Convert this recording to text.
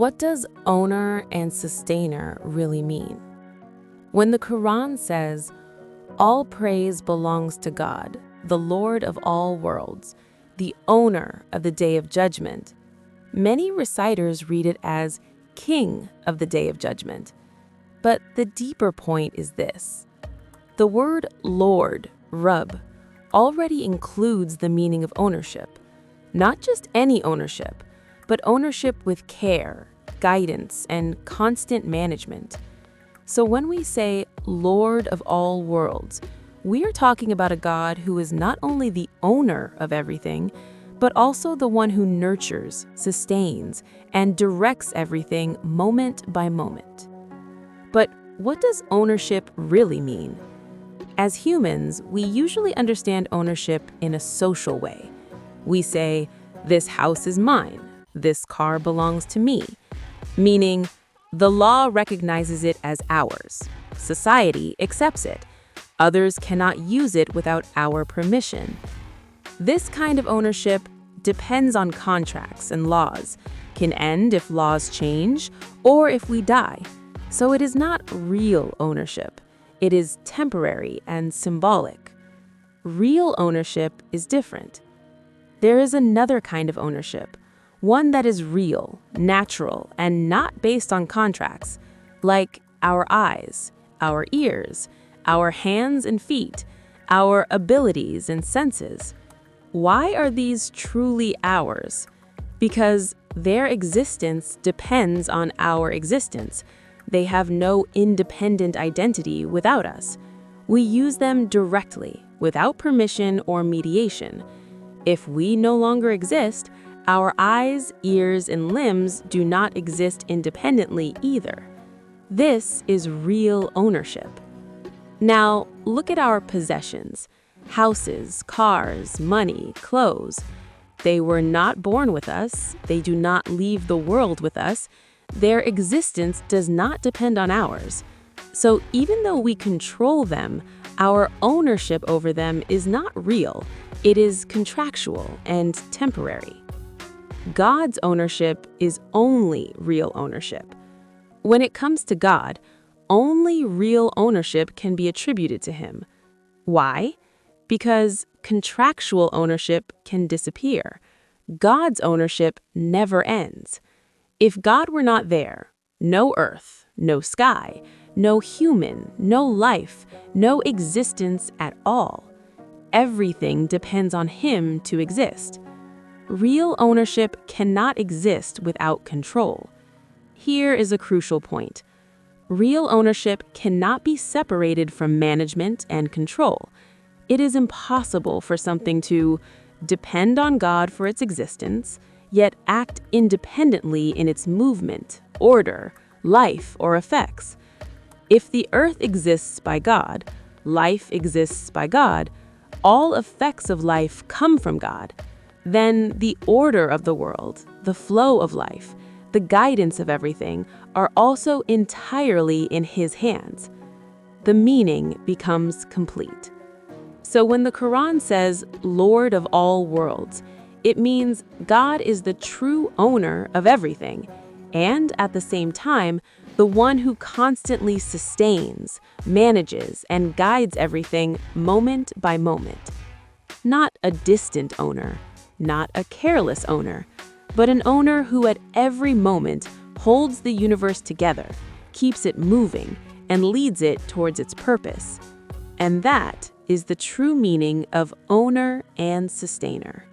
What does owner and sustainer really mean? When the Quran says, "All praise belongs to God, the Lord of all worlds, the owner of the Day of Judgment," many reciters read it as King of the Day of Judgment. But the deeper point is this. The word Lord, Rabb, already includes the meaning of ownership. Not just any ownership, but ownership with care, guidance, and constant management. So when we say Lord of all worlds, we are talking about a God who is not only the owner of everything, but also the one who nurtures, sustains, and directs everything moment by moment. But what does ownership really mean? As humans, we usually understand ownership in a social way. We say, "This house is mine. This car belongs to me," meaning the law recognizes it as ours. Society accepts it. Others cannot use it without our permission. This kind of ownership depends on contracts and laws, can end if laws change or if we die. So it is not real ownership. It is temporary and symbolic. Real ownership is different. There is another kind of ownership, one that is real, natural, and not based on contracts, like our eyes, our ears, our hands and feet, our abilities and senses. Why are these truly ours? Because their existence depends on our existence. They have no independent identity without us. We use them directly, without permission or mediation. If we no longer exist, our eyes, ears, and limbs do not exist independently either. This is real ownership. Now, look at our possessions: houses, cars, money, clothes. They were not born with us. They do not leave the world with us. Their existence does not depend on ours. So even though we control them, our ownership over them is not real. It is contractual and temporary. God's ownership is only real ownership. When it comes to God, only real ownership can be attributed to Him. Why? Because contractual ownership can disappear. God's ownership never ends. If God were not there, no earth, no sky, no human, no life, no existence at all. Everything depends on Him to exist. Real ownership cannot exist without control. Here is a crucial point. Real ownership cannot be separated from management and control. It is impossible for something to depend on God for its existence, yet act independently in its movement, order, life, or effects. If the earth exists by God, life exists by God, all effects of life come from God, then the order of the world, the flow of life, the guidance of everything are also entirely in His hands. The meaning becomes complete. So when the Quran says, "Lord of all worlds," it means God is the true owner of everything, and at the same time, the one who constantly sustains, manages, and guides everything moment by moment. Not a distant owner, not a careless owner, but an owner who at every moment holds the universe together, keeps it moving, and leads it towards its purpose. And that is the true meaning of owner and sustainer.